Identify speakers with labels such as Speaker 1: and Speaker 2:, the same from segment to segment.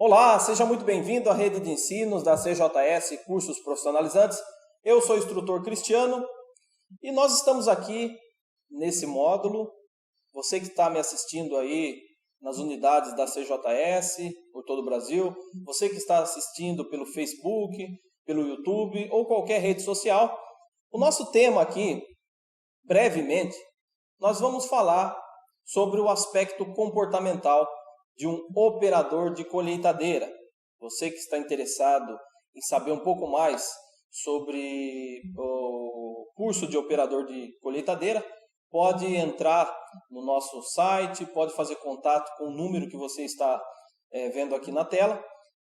Speaker 1: Olá, seja muito bem-vindo à rede de ensinos da CJS Cursos Profissionalizantes. Eu sou o instrutor Cristiano e nós estamos aqui nesse módulo. Você que está me assistindo aí nas unidades da CJS por todo o Brasil, você que está assistindo pelo Facebook, pelo YouTube ou qualquer rede social, o nosso tema aqui, brevemente, nós vamos falar sobre o aspecto comportamental de um operador de colheitadeira. Você que está interessado em saber um pouco mais sobre o curso de operador de colheitadeira, pode entrar no nosso site, pode fazer contato com o número que você está vendo aqui na tela,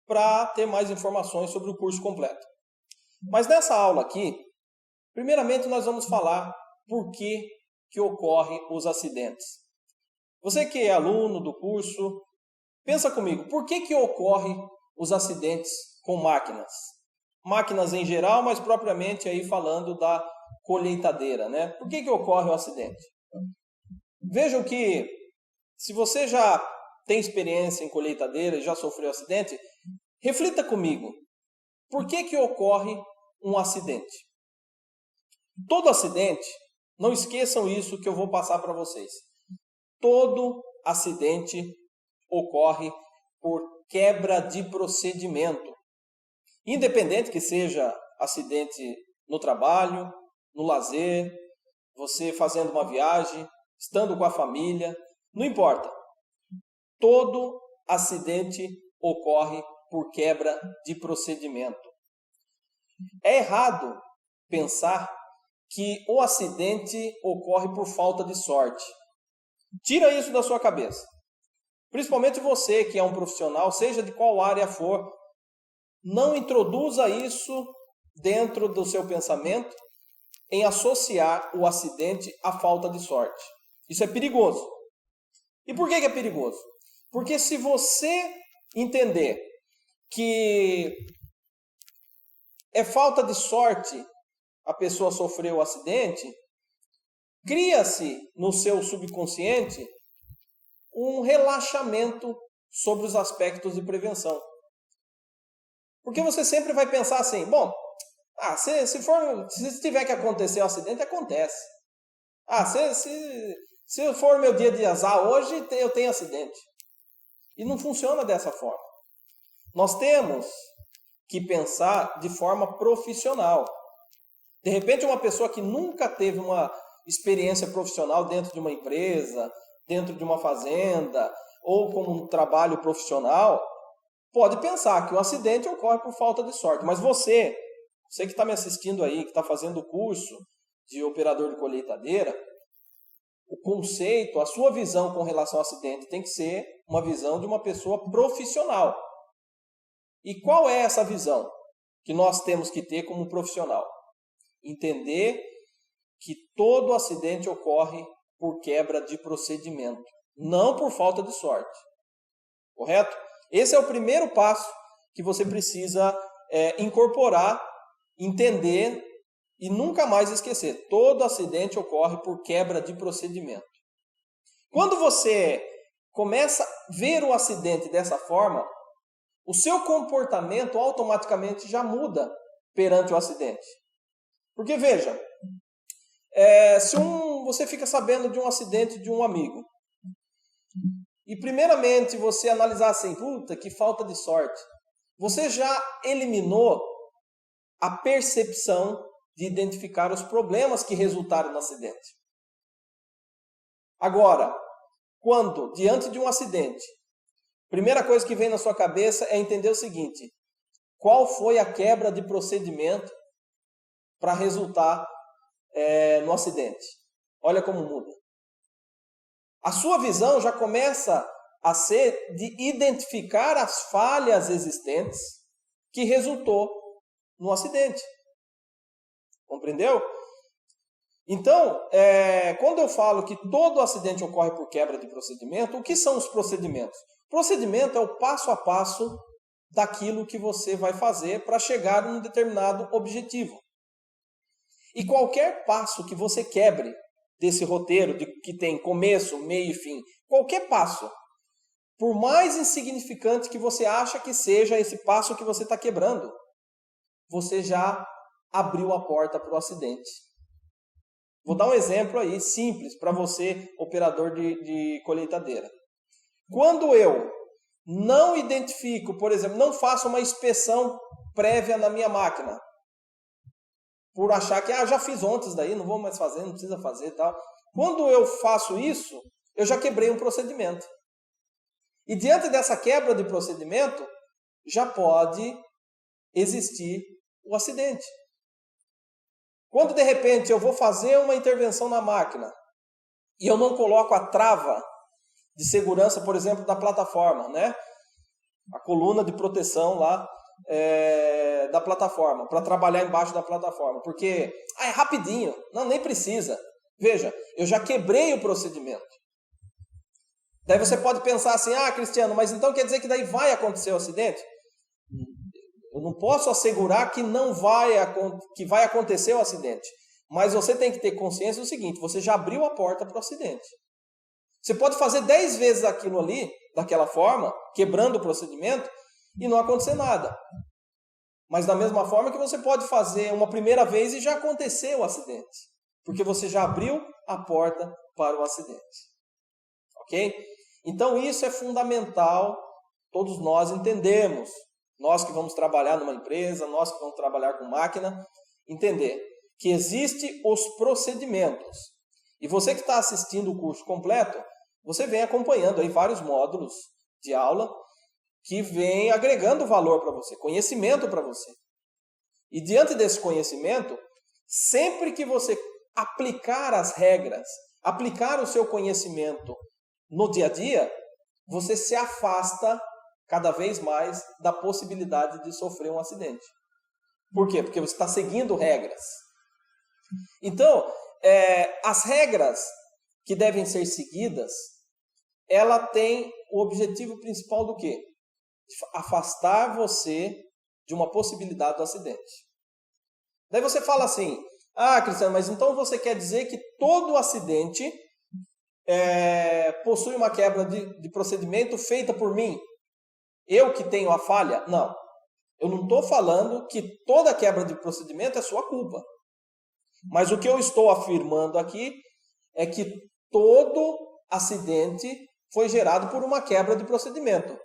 Speaker 1: para ter mais informações sobre o curso completo. Mas nessa aula aqui, primeiramente nós vamos falar por que ocorrem os acidentes. Você que é aluno do curso, pensa comigo, por que ocorrem os acidentes com máquinas? Máquinas em geral, mas propriamente aí falando da colheitadeira, né? Por que ocorre o acidente? Vejam que, se você já tem experiência em colheitadeira e já sofreu acidente, reflita comigo, por que ocorre um acidente? Todo acidente, não esqueçam isso que eu vou passar para vocês, todo acidente ocorre por quebra de procedimento. Independente que seja acidente no trabalho, no lazer, você fazendo uma viagem, estando com a família, não importa. Todo acidente ocorre por quebra de procedimento. É errado pensar que o acidente ocorre por falta de sorte. Tira isso da sua cabeça. Principalmente você que é um profissional, seja de qual área for, não introduza isso dentro do seu pensamento em associar o acidente à falta de sorte. Isso é perigoso. E por que é perigoso? Porque se você entender que é falta de sorte a pessoa sofrer o acidente, cria-se no seu subconsciente um relaxamento sobre os aspectos de prevenção. Porque você sempre vai pensar assim, bom, se tiver que acontecer um acidente, acontece. Se for meu dia de azar hoje, eu tenho acidente. E não funciona dessa forma. Nós temos que pensar de forma profissional. De repente, uma pessoa que nunca teve uma experiência profissional dentro de uma empresa, dentro de uma fazenda ou como um trabalho profissional, pode pensar que o acidente ocorre por falta de sorte. Mas você que está me assistindo aí, que está fazendo o curso de operador de colheitadeira, o conceito, a sua visão com relação ao acidente tem que ser uma visão de uma pessoa profissional. E qual é essa visão que nós temos que ter como profissional? Entender que todo acidente ocorre por quebra de procedimento, não por falta de sorte. Correto? Esse é o primeiro passo que você precisa incorporar, entender e nunca mais esquecer. Todo acidente ocorre por quebra de procedimento. Quando você começa a ver o acidente dessa forma, o seu comportamento automaticamente já muda perante o acidente. Porque veja, se você fica sabendo de um acidente de um amigo, e primeiramente você analisar assim, puta, que falta de sorte, você já eliminou a percepção de identificar os problemas que resultaram no acidente. Agora, quando, diante de um acidente, a primeira coisa que vem na sua cabeça é entender o seguinte, qual foi a quebra de procedimento para resultar no acidente? Olha como muda. A sua visão já começa a ser de identificar as falhas existentes que resultou no acidente. Compreendeu? Então, quando eu falo que todo acidente ocorre por quebra de procedimento, o que são os procedimentos? Procedimento é o passo a passo daquilo que você vai fazer para chegar a um determinado objetivo. E qualquer passo que você quebre desse roteiro que tem começo, meio e fim, qualquer passo, por mais insignificante que você acha que seja esse passo que você está quebrando, você já abriu a porta para o acidente. Vou dar um exemplo aí, simples, para você, operador de colheitadeira. Quando eu não identifico, por exemplo, não faço uma inspeção prévia na minha máquina, por achar que já fiz ontem isso daí, não vou mais fazer, não precisa fazer e tal. Quando eu faço isso, eu já quebrei um procedimento. E diante dessa quebra de procedimento, já pode existir o acidente. Quando de repente eu vou fazer uma intervenção na máquina e eu não coloco a trava de segurança, por exemplo, da plataforma, né? A coluna de proteção lá da plataforma, para trabalhar embaixo da plataforma, porque é rapidinho, não, nem precisa. Veja, eu já quebrei o procedimento. Daí você pode pensar assim, Cristiano, mas então quer dizer que daí vai acontecer o acidente? Eu não posso assegurar que que vai acontecer o acidente. Mas você tem que ter consciência do seguinte, você já abriu a porta para o acidente. Você pode fazer 10 vezes aquilo ali, daquela forma, quebrando o procedimento, e não acontecer nada. Mas da mesma forma que você pode fazer uma primeira vez e já aconteceu o acidente. Porque você já abriu a porta para o acidente. Ok? Então isso é fundamental, todos nós entendemos. Nós que vamos trabalhar numa empresa, nós que vamos trabalhar com máquina, entender que existem os procedimentos. E você que está assistindo o curso completo, você vem acompanhando aí vários módulos de aula que vem agregando valor para você, conhecimento para você. E diante desse conhecimento, sempre que você aplicar as regras, aplicar o seu conhecimento no dia a dia, você se afasta cada vez mais da possibilidade de sofrer um acidente. Por quê? Porque você está seguindo regras. Então, as regras que devem ser seguidas, ela tem o objetivo principal do quê? Afastar você de uma possibilidade do acidente. Daí você fala assim, Cristiano, mas então você quer dizer que todo acidente possui uma quebra de procedimento feita por mim? Eu que tenho a falha? Não. Eu não estou falando que toda quebra de procedimento é sua culpa. Mas o que eu estou afirmando aqui é que todo acidente foi gerado por uma quebra de procedimento.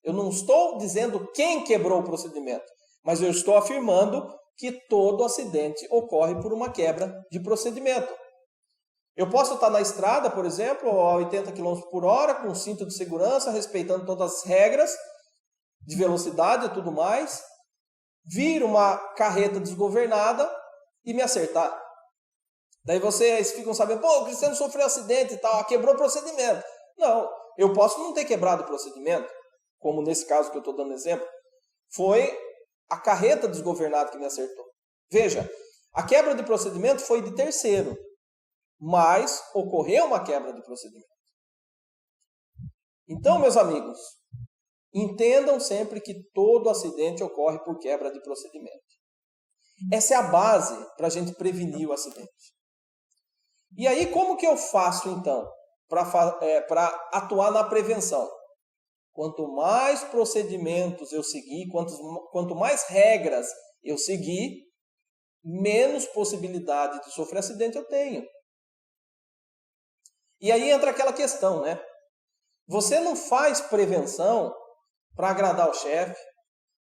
Speaker 1: Eu não estou dizendo quem quebrou o procedimento, mas eu estou afirmando que todo acidente ocorre por uma quebra de procedimento. Eu posso estar na estrada, por exemplo, a 80 km por hora, com cinto de segurança, respeitando todas as regras de velocidade e tudo mais, vir uma carreta desgovernada e me acertar. Daí vocês ficam sabendo, o Cristiano sofreu acidente e tal, quebrou o procedimento. Não, eu posso não ter quebrado o procedimento, como nesse caso que eu estou dando exemplo, foi a carreta desgovernada que me acertou. Veja, a quebra de procedimento foi de terceiro, mas ocorreu uma quebra de procedimento. Então, meus amigos, entendam sempre que todo acidente ocorre por quebra de procedimento. Essa é a base para a gente prevenir o acidente. E aí, como que eu faço, então, para atuar na prevenção? Quanto mais procedimentos eu seguir, quanto mais regras eu seguir, menos possibilidade de sofrer acidente eu tenho. E aí entra aquela questão, né? Você não faz prevenção para agradar o chefe,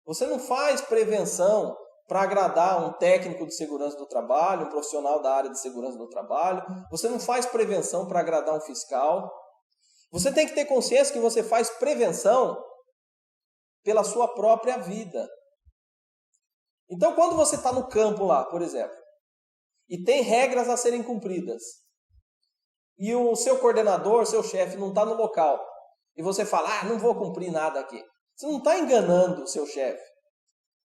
Speaker 1: você não faz prevenção para agradar um técnico de segurança do trabalho, um profissional da área de segurança do trabalho, você não faz prevenção para agradar um fiscal. Você tem que ter consciência que você faz prevenção pela sua própria vida. Então, quando você está no campo lá, por exemplo, e tem regras a serem cumpridas, e o seu coordenador, seu chefe não está no local, e você fala, não vou cumprir nada aqui. Você não está enganando o seu chefe.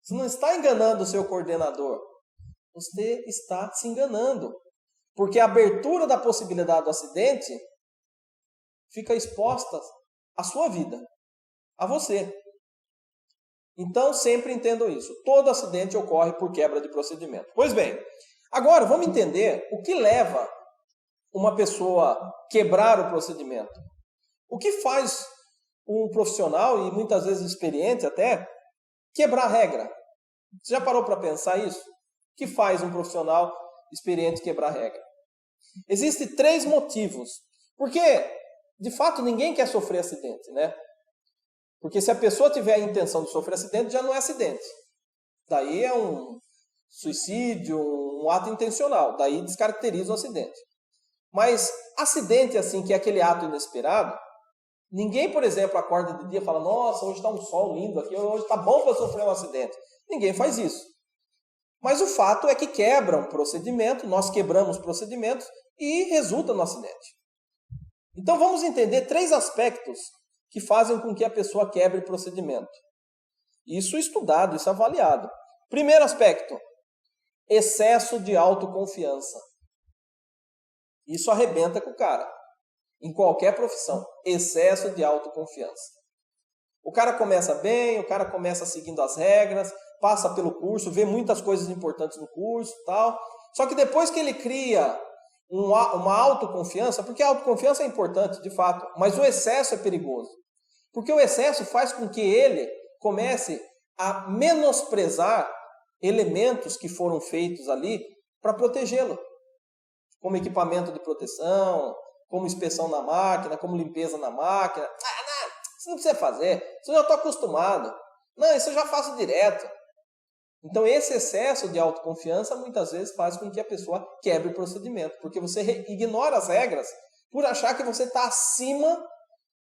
Speaker 1: Você não está enganando o seu coordenador. Você está se enganando. Porque a abertura da possibilidade do acidente fica exposta à sua vida, a você. Então, sempre entendam isso. Todo acidente ocorre por quebra de procedimento. Pois bem, agora vamos entender o que leva uma pessoa a quebrar o procedimento. O que faz um profissional, e muitas vezes experiente até, quebrar regra? Você já parou para pensar isso? O que faz um profissional experiente quebrar regra? Existem 3 motivos. Porque, de fato, ninguém quer sofrer acidente, né? Porque se a pessoa tiver a intenção de sofrer acidente, já não é acidente. Daí é um suicídio, um ato intencional. Daí descaracteriza o acidente. Mas acidente, assim, que é aquele ato inesperado, ninguém, por exemplo, acorda de dia e fala, nossa, hoje está um sol lindo aqui, hoje está bom para sofrer um acidente. Ninguém faz isso. Mas o fato é que quebra um procedimento, nós quebramos procedimentos e resulta no acidente. Então vamos entender 3 aspectos que fazem com que a pessoa quebre procedimento. Isso estudado, isso avaliado. Primeiro aspecto, excesso de autoconfiança. Isso arrebenta com o cara. Em qualquer profissão, excesso de autoconfiança. O cara começa bem, o cara começa seguindo as regras, passa pelo curso, vê muitas coisas importantes no curso e tal. Só que depois que ele cria uma autoconfiança, porque a autoconfiança é importante, de fato, mas o excesso é perigoso. Porque o excesso faz com que ele comece a menosprezar elementos que foram feitos ali para protegê-lo. Como equipamento de proteção, como inspeção na máquina, como limpeza na máquina. Não, isso não precisa fazer, isso eu já estou acostumado. Não, isso eu já faço direto. Então esse excesso de autoconfiança muitas vezes faz com que a pessoa quebre o procedimento, porque você ignora as regras por achar que você está acima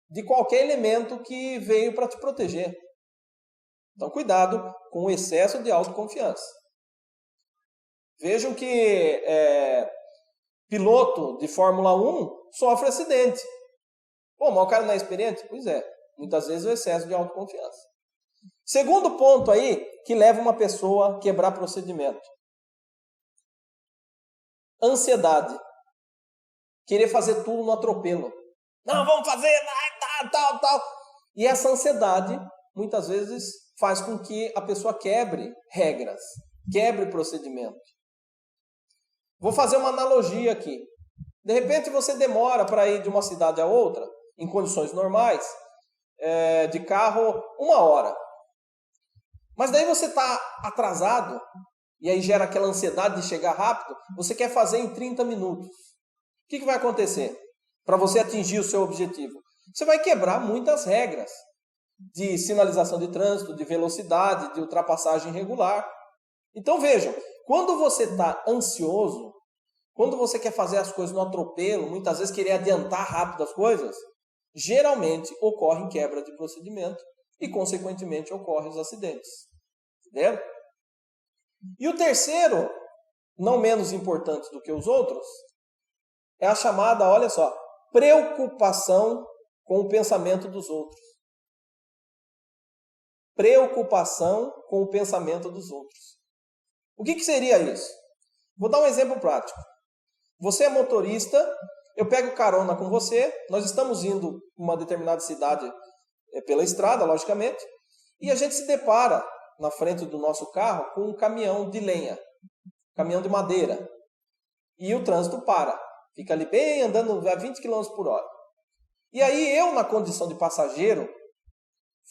Speaker 1: de qualquer elemento que veio para te proteger. Então cuidado com o excesso de autoconfiança. Vejam que piloto de Fórmula 1 sofre acidente. Pô, mas o cara não é experiente? Pois é, muitas vezes é o excesso de autoconfiança. Segundo ponto aí, que leva uma pessoa a quebrar procedimento. Ansiedade. Querer fazer tudo no atropelo. Não, vamos fazer, tal. E essa ansiedade, muitas vezes, faz com que a pessoa quebre regras, quebre procedimento. Vou fazer uma analogia aqui. De repente você demora para ir de uma cidade a outra, em condições normais, de carro, 1 hora. Mas daí você está atrasado, e aí gera aquela ansiedade de chegar rápido, você quer fazer em 30 minutos. O que vai acontecer para você atingir o seu objetivo? Você vai quebrar muitas regras de sinalização de trânsito, de velocidade, de ultrapassagem regular. Então vejam, quando você está ansioso, quando você quer fazer as coisas no atropelo, muitas vezes querer adiantar rápido as coisas, geralmente ocorre quebra de procedimento e, consequentemente, ocorrem os acidentes. Entendeu? E o terceiro, não menos importante do que os outros, é a chamada, olha só, preocupação com o pensamento dos outros. Preocupação com o pensamento dos outros. O que seria isso? Vou dar um exemplo prático. Você é motorista, eu pego carona com você, nós estamos indo para uma determinada cidade pela estrada, logicamente, e a gente se depara na frente do nosso carro com um caminhão de lenha, caminhão de madeira, e o trânsito para, fica ali bem andando a 20 km por hora. E aí eu, na condição de passageiro,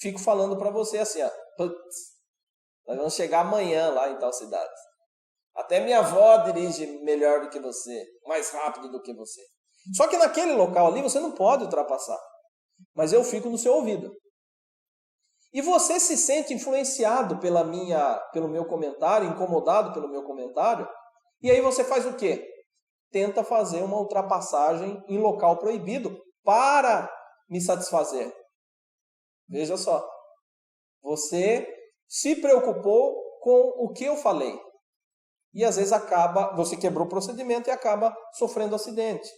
Speaker 1: fico falando para você assim, putz, nós vamos chegar amanhã lá em tal cidade. Até minha avó dirige melhor do que você, mais rápido do que você. Só que naquele local ali você não pode ultrapassar. Mas eu fico no seu ouvido. E você se sente influenciado pelo meu comentário, incomodado pelo meu comentário, e aí você faz o quê? Tenta fazer uma ultrapassagem em local proibido para me satisfazer. Veja só. Você se preocupou com o que eu falei. E às vezes você quebrou o procedimento e acaba sofrendo acidente.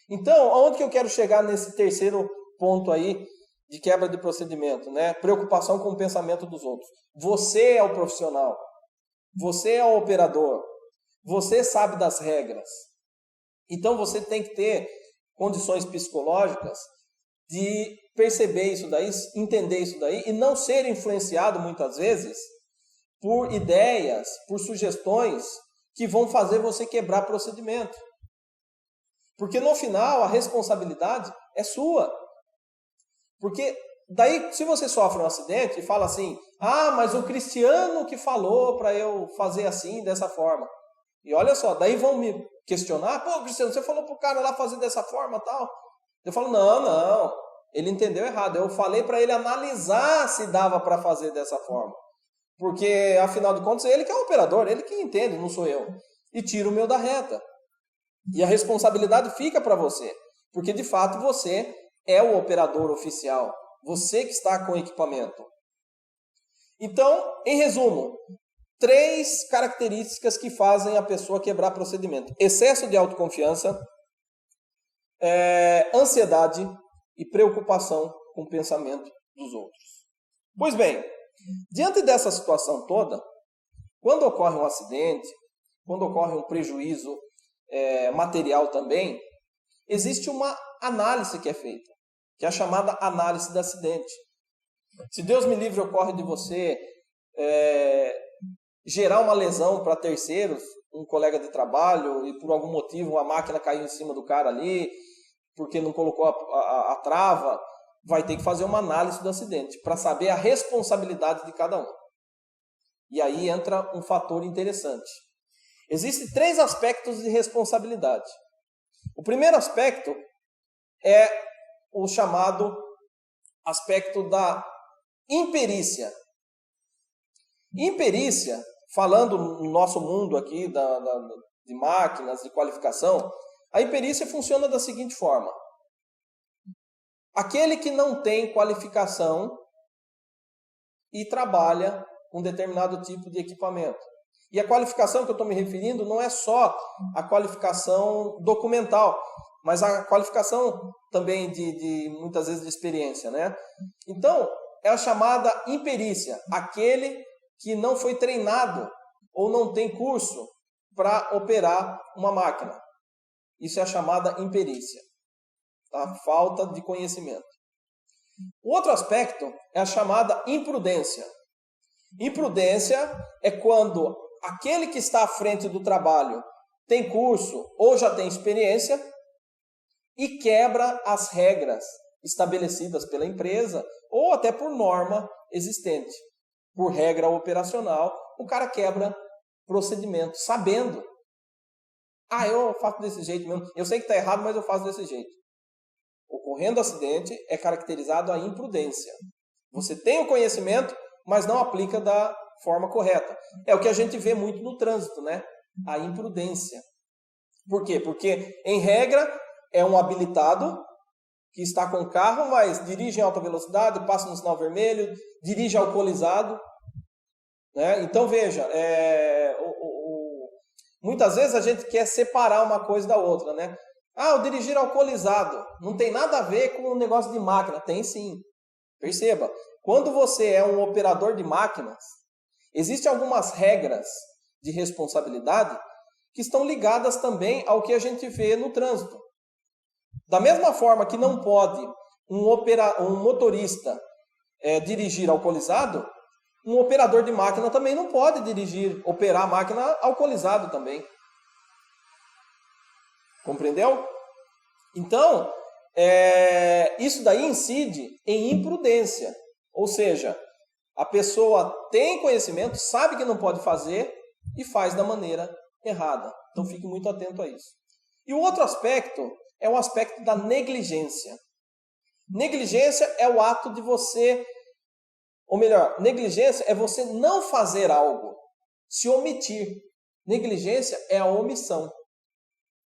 Speaker 1: Então, aonde que eu quero chegar nesse terceiro ponto aí de quebra de procedimento, né? Preocupação com o pensamento dos outros. Você é o profissional. Você é o operador. Você sabe das regras. Então você tem que ter condições psicológicas de perceber isso daí, entender isso daí e não ser influenciado muitas vezes por ideias, por sugestões que vão fazer você quebrar procedimento. Porque no final a responsabilidade é sua. Porque Daí, se você sofre um acidente e fala assim, mas o Cristiano que falou para eu fazer assim, dessa forma. E olha só, daí vão me questionar, pô, Cristiano, você falou pro cara lá fazer dessa forma e tal. Eu falo, não, ele entendeu errado. Eu falei para ele analisar se dava para fazer dessa forma. Porque, afinal de contas, ele que é o operador, ele que entende, não sou eu. E tira o meu da reta. E a responsabilidade fica para você. Porque, de fato, você é o operador oficial. Você que está com o equipamento. Então, em resumo, 3 características que fazem a pessoa quebrar procedimento. Excesso de autoconfiança, ansiedade e preocupação com o pensamento dos outros. Pois bem, diante dessa situação toda, quando ocorre um acidente, quando ocorre um prejuízo material também, existe uma análise que é feita, que é a chamada análise do acidente. Se Deus me livre, ocorre de você gerar uma lesão para terceiros, um colega de trabalho, e por algum motivo a máquina caiu em cima do cara ali, porque não colocou a trava, vai ter que fazer uma análise do acidente, para saber a responsabilidade de cada um. E aí entra um fator interessante. Existem 3 aspectos de responsabilidade. O primeiro aspecto é o chamado aspecto da imperícia. Imperícia, falando no nosso mundo aqui de máquinas, de qualificação, a imperícia funciona da seguinte forma. Aquele que não tem qualificação e trabalha com determinado tipo de equipamento. E a qualificação que eu estou me referindo não é só a qualificação documental, mas a qualificação também de muitas vezes de experiência, né? Então, é a chamada imperícia, aquele que não foi treinado ou não tem curso para operar uma máquina. Isso é a chamada imperícia, a falta de conhecimento. O outro aspecto é a chamada imprudência. Imprudência é quando aquele que está à frente do trabalho tem curso ou já tem experiência e quebra as regras estabelecidas pela empresa ou até por norma existente. Por regra operacional, o cara quebra procedimento, sabendo. Eu faço desse jeito mesmo. Eu sei que está errado, mas eu faço desse jeito. Ocorrendo acidente é caracterizado a imprudência. Você tem o conhecimento, mas não aplica da forma correta. É o que a gente vê muito no trânsito, né? A imprudência. Por quê? Porque, em regra, é um habilitado que está com o carro, mas dirige em alta velocidade, passa no sinal vermelho, dirige alcoolizado. Né? Então, veja, muitas vezes a gente quer separar uma coisa da outra, né? O dirigir alcoolizado não tem nada a ver com o negócio de máquina. Tem sim. Perceba, quando você é um operador de máquinas, existem algumas regras de responsabilidade que estão ligadas também ao que a gente vê no trânsito. Da mesma forma que não pode um motorista dirigir alcoolizado, um operador de máquina também não pode operar a máquina alcoolizado também. Compreendeu? Então, isso daí incide em imprudência. Ou seja, a pessoa tem conhecimento, sabe que não pode fazer e faz da maneira errada. Então, fique muito atento a isso. E o outro aspecto é o aspecto da negligência. Negligência é o ato de você, ou melhor, negligência é você não fazer algo, se omitir. Negligência é a omissão.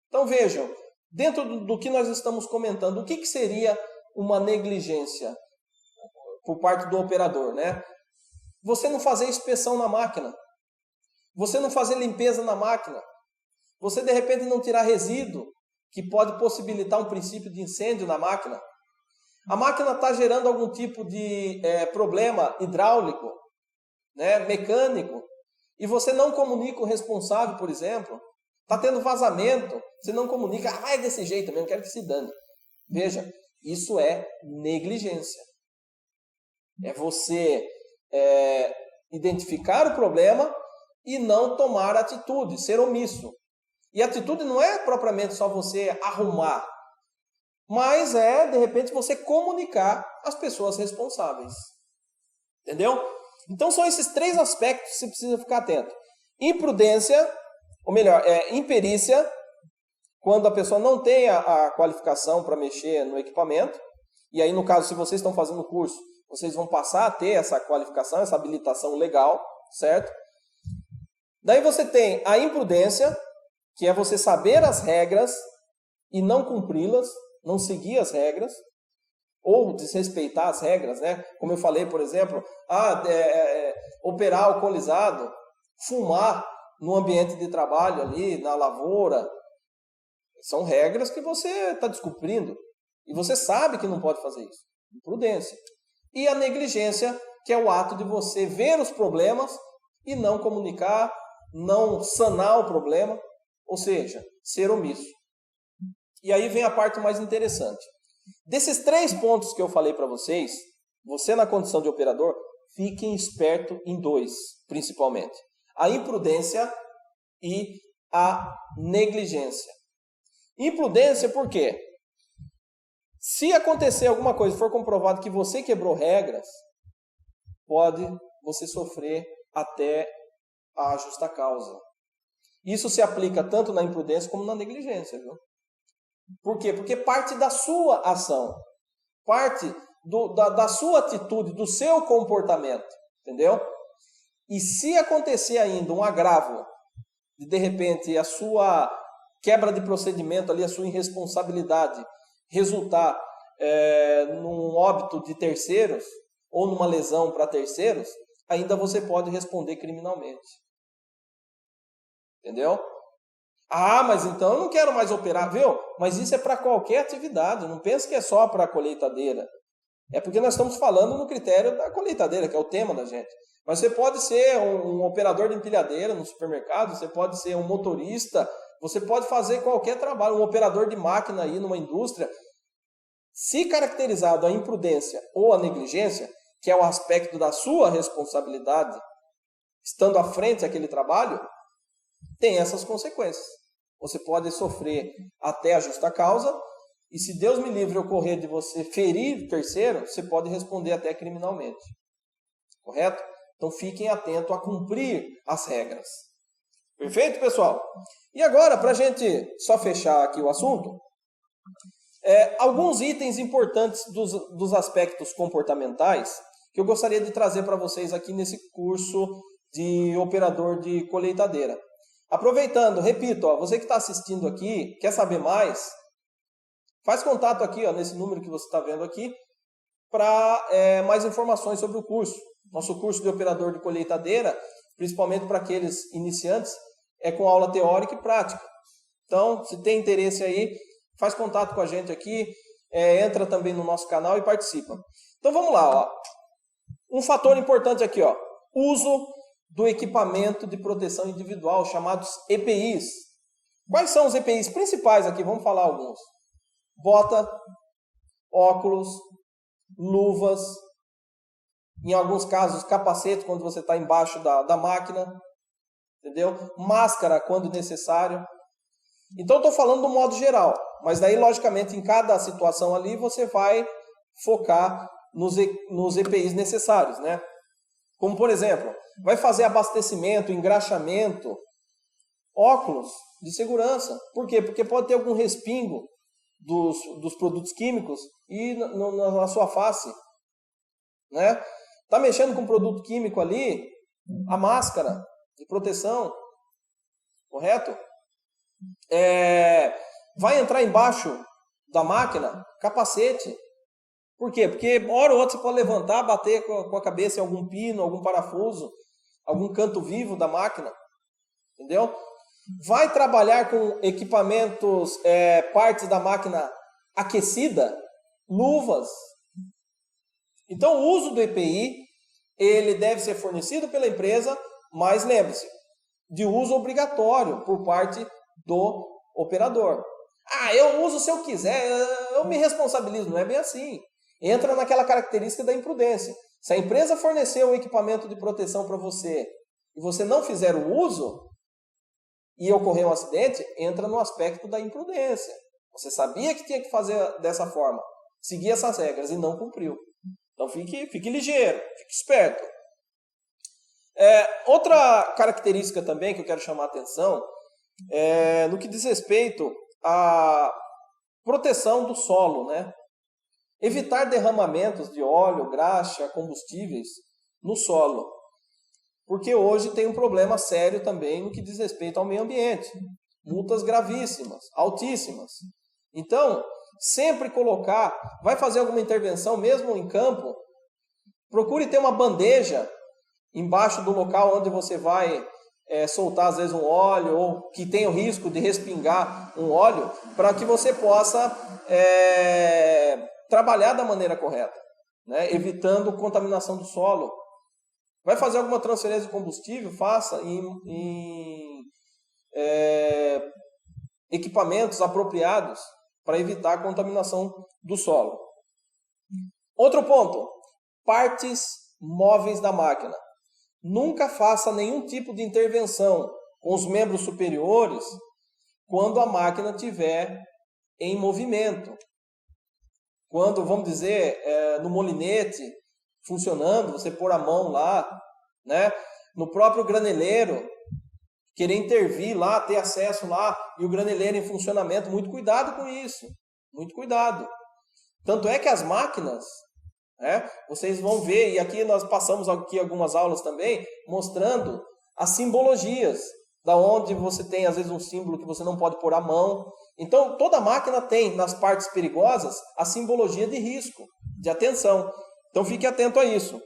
Speaker 1: Então vejam, dentro do que nós estamos comentando, o que seria uma negligência por parte do operador, né? Você não fazer inspeção na máquina, você não fazer limpeza na máquina, você de repente não tirar resíduo, que pode possibilitar um princípio de incêndio na máquina. A máquina está gerando algum tipo de problema hidráulico, né, mecânico, e você não comunica o responsável, por exemplo. Está tendo vazamento, você não comunica, é desse jeito mesmo, quero que se dane. Veja, isso é negligência. É você identificar o problema e não tomar atitude, ser omisso. E atitude não é propriamente só você arrumar, mas de repente, você comunicar as pessoas responsáveis. Entendeu? Então, são esses 3 aspectos que você precisa ficar atento. Imprudência, ou melhor, imperícia, quando a pessoa não tem a qualificação para mexer no equipamento. E aí, no caso, se vocês estão fazendo o curso, vocês vão passar a ter essa qualificação, essa habilitação legal, certo? Daí você tem a imprudência, que é você saber as regras e não cumpri-las, não seguir as regras, ou desrespeitar as regras, né? Como eu falei, por exemplo, operar alcoolizado, fumar no ambiente de trabalho ali, na lavoura. São regras que você está descumprindo. E você sabe que não pode fazer isso. Imprudência. E a negligência, que é o ato de você ver os problemas e não comunicar, não sanar o problema, ou seja, ser omisso. E aí vem a parte mais interessante. Desses 3 pontos que eu falei para vocês, você na condição de operador, fiquem esperto em 2, principalmente. A imprudência e a negligência. Imprudência por quê? Se acontecer alguma coisa e for comprovado que você quebrou regras, pode você sofrer até a justa causa. Isso se aplica tanto na imprudência como na negligência, viu? Por quê? Porque parte da sua ação, parte da sua atitude, do seu comportamento, entendeu? E se acontecer ainda um agravo, de repente a sua quebra de procedimento ali, a sua irresponsabilidade, resultar num óbito de terceiros, ou numa lesão para terceiros, ainda você pode responder criminalmente. Entendeu? Ah, mas então eu não quero mais operar, viu? Mas isso é para qualquer atividade, não pense que é só para a colheitadeira. É porque nós estamos falando no critério da colheitadeira, que é o tema da gente. Mas você pode ser um operador de empilhadeira no supermercado, você pode ser um motorista, você pode fazer qualquer trabalho, um operador de máquina aí numa indústria. Se caracterizado a imprudência ou a negligência, que é o aspecto da sua responsabilidade, estando à frente daquele trabalho, tem essas consequências. Você pode sofrer até a justa causa, e se Deus me livre ocorrer de você ferir terceiro, você pode responder até criminalmente. Correto? Então fiquem atentos a cumprir as regras. Perfeito, pessoal? E agora, para a gente só fechar aqui o assunto, alguns itens importantes dos aspectos comportamentais que eu gostaria de trazer para vocês aqui nesse curso de operador de colheitadeira. Aproveitando, repito, você que está assistindo aqui, quer saber mais, faz contato aqui nesse número que você está vendo aqui para mais informações sobre o curso. Nosso curso de operador de colheitadeira, principalmente para aqueles iniciantes, é com aula teórica e prática. Então, se tem interesse aí, faz contato com a gente aqui, entra também no nosso canal e participa. Então vamos lá, um fator importante aqui, uso do equipamento de proteção individual, chamados EPIs. Quais são os EPIs principais aqui? Vamos falar alguns. Bota, óculos, luvas, em alguns casos capacete quando você está embaixo da máquina, entendeu? Máscara quando necessário. Então estou falando do modo geral, mas daí logicamente em cada situação ali você vai focar nos EPIs necessários, né? Como por exemplo, vai fazer abastecimento, engraxamento, óculos de segurança. Por quê? Porque pode ter algum respingo dos produtos químicos e na sua face, né? Tá mexendo com produto químico ali, a máscara de proteção, correto? Vai entrar embaixo da máquina, capacete. Por quê? Porque uma hora ou outra você pode levantar, bater com a cabeça em algum pino, algum parafuso, algum canto vivo da máquina, entendeu? Vai trabalhar com equipamentos, partes da máquina aquecida, luvas. Então o uso do EPI, ele deve ser fornecido pela empresa, mas lembre-se, de uso obrigatório por parte do operador. Eu uso se eu quiser, eu me responsabilizo. Não é bem assim. Entra naquela característica da imprudência. Se a empresa fornecer um equipamento de proteção para você e você não fizer o uso e ocorrer um acidente, entra no aspecto da imprudência. Você sabia que tinha que fazer dessa forma, seguir essas regras e não cumpriu. Então fique ligeiro, fique esperto. Outra característica também que eu quero chamar a atenção é no que diz respeito à proteção do solo, né? Evitar derramamentos de óleo, graxa, combustíveis no solo. Porque hoje tem um problema sério também no que diz respeito ao meio ambiente. Multas gravíssimas, altíssimas. Então, sempre colocar, vai fazer alguma intervenção mesmo em campo, procure ter uma bandeja embaixo do local onde você vai soltar às vezes um óleo ou que tem o risco de respingar um óleo, para que você possa trabalhar da maneira correta, né? Evitando contaminação do solo. Vai fazer alguma transferência de combustível? Faça em equipamentos apropriados para evitar a contaminação do solo. Outro ponto, partes móveis da máquina. Nunca faça nenhum tipo de intervenção com os membros superiores quando a máquina estiver em movimento. Quando, vamos dizer, no molinete funcionando, você pôr a mão lá, né? No próprio graneleiro, querer intervir lá, ter acesso lá, e o graneleiro em funcionamento, muito cuidado com isso, muito cuidado. Tanto é que as máquinas, vocês vão ver, e aqui nós passamos aqui algumas aulas também, mostrando as simbologias, da onde você tem às vezes um símbolo que você não pode pôr a mão. Então toda máquina tem nas partes perigosas a simbologia de risco, de atenção. Então fique atento a isso.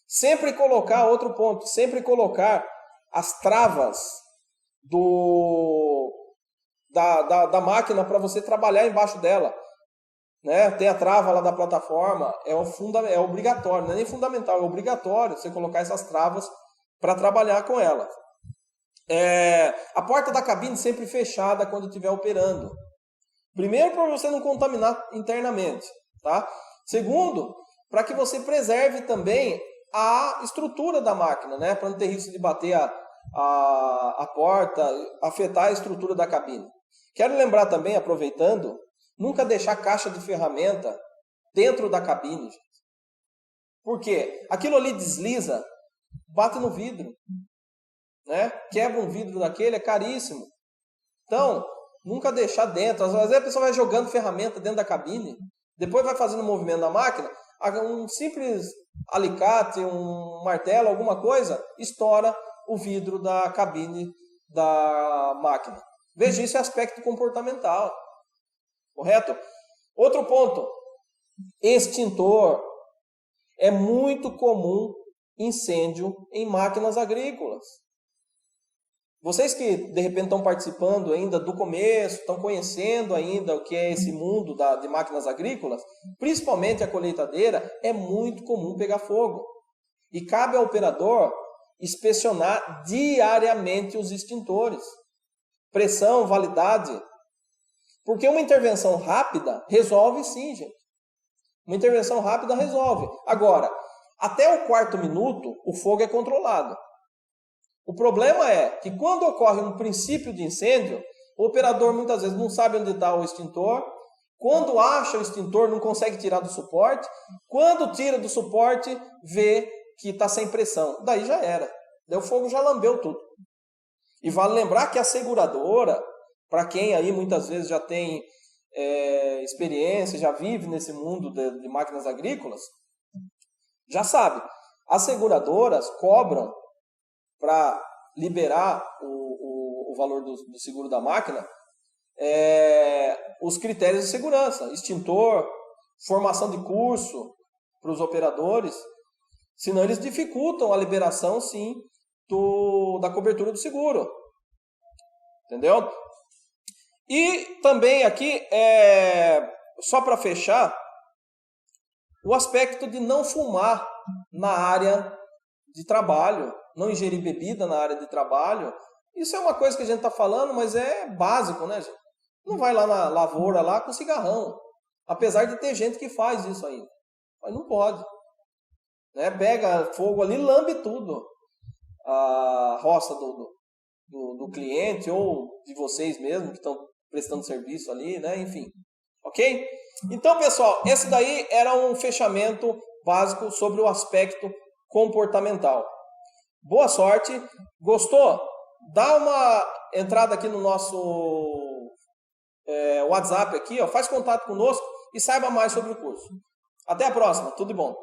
Speaker 1: Sempre colocar, outro ponto, sempre colocar as travas da máquina para você trabalhar embaixo dela. Né? Tem a trava lá da plataforma, é obrigatório, não é nem fundamental, é obrigatório você colocar essas travas para trabalhar com ela. A porta da cabine sempre fechada quando estiver operando. Primeiro, para você não contaminar internamente. Tá? Segundo, para que você preserve também a estrutura da máquina, né? Para não ter risco de bater a porta, afetar a estrutura da cabine. Quero lembrar também, aproveitando, nunca deixar caixa de ferramenta dentro da cabine. Gente. Por quê? Aquilo ali desliza, bate no vidro. Né? Quebra um vidro daquele, é caríssimo. Então, nunca deixar dentro. Às vezes a pessoa vai jogando ferramenta dentro da cabine, depois vai fazendo o movimento da máquina, um simples alicate, um martelo, alguma coisa, estoura o vidro da cabine da máquina. Veja, isso é aspecto comportamental. Correto? Outro ponto, extintor. É muito comum incêndio em máquinas agrícolas. Vocês que de repente estão participando ainda do começo, estão conhecendo ainda o que é esse mundo de máquinas agrícolas, principalmente a colheitadeira, é muito comum pegar fogo. E cabe ao operador inspecionar diariamente os extintores. Pressão, validade. Porque uma intervenção rápida resolve sim, gente. Uma intervenção rápida resolve. Agora, até o 4º minuto, o fogo é controlado. O problema é que quando ocorre um princípio de incêndio, o operador muitas vezes não sabe onde está o extintor. Quando acha o extintor, não consegue tirar do suporte. Quando tira do suporte, vê que está sem pressão. Daí já era. Daí o fogo já lambeu tudo. E vale lembrar que a seguradora, para quem aí muitas vezes já tem experiência, já vive nesse mundo de máquinas agrícolas, já sabe. As seguradoras cobram para liberar o valor do seguro da máquina, os critérios de segurança, extintor, formação de curso para os operadores, senão eles dificultam a liberação, sim, da cobertura do seguro. Entendeu? E também aqui, só para fechar, o aspecto de não fumar na área de trabalho, não ingerir bebida na área de trabalho. Isso é uma coisa que a gente está falando, mas é básico, né, gente? Não vai lá na lavoura lá com cigarrão. Apesar de ter gente que faz isso ainda. Mas não pode. Né? Pega fogo ali, lambe tudo. A roça do cliente ou de vocês mesmos que estão prestando serviço ali, né? Enfim, ok? Então, pessoal, esse daí era um fechamento básico sobre o aspecto comportamental. Boa sorte. Gostou? Dá uma entrada aqui no nosso WhatsApp aqui, ó, faz contato conosco e saiba mais sobre o curso. Até a próxima, tudo de bom.